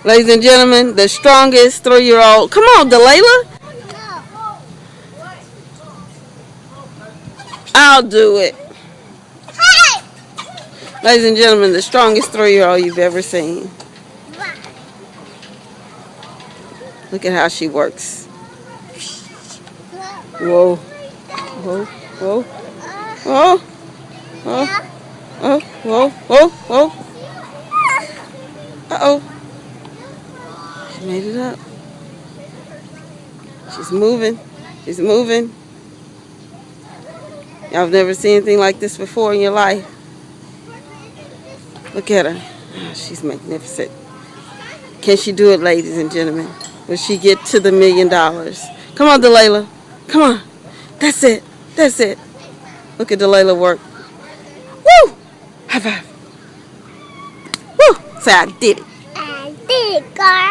Ladies and gentlemen, the strongest 3-year-old. Come on, Delayla. I'll do it. Ladies and gentlemen, the strongest 3-year-old you've ever seen. Look at how she works. Whoa. Whoa. Whoa. Whoa. Whoa. Oh. Whoa. Whoa. Whoa. Uh-oh. She made it up. She's moving. She's moving. Y'all have never seen anything like this before in your life. Look at her. Oh, she's magnificent. Can she do it, ladies and gentlemen? Will she get to the $1 million? Come on, Delayla. Come on. That's it. That's it. Look at Delayla work. Woo! High five. Woo! Say, I did it. I did it, guys.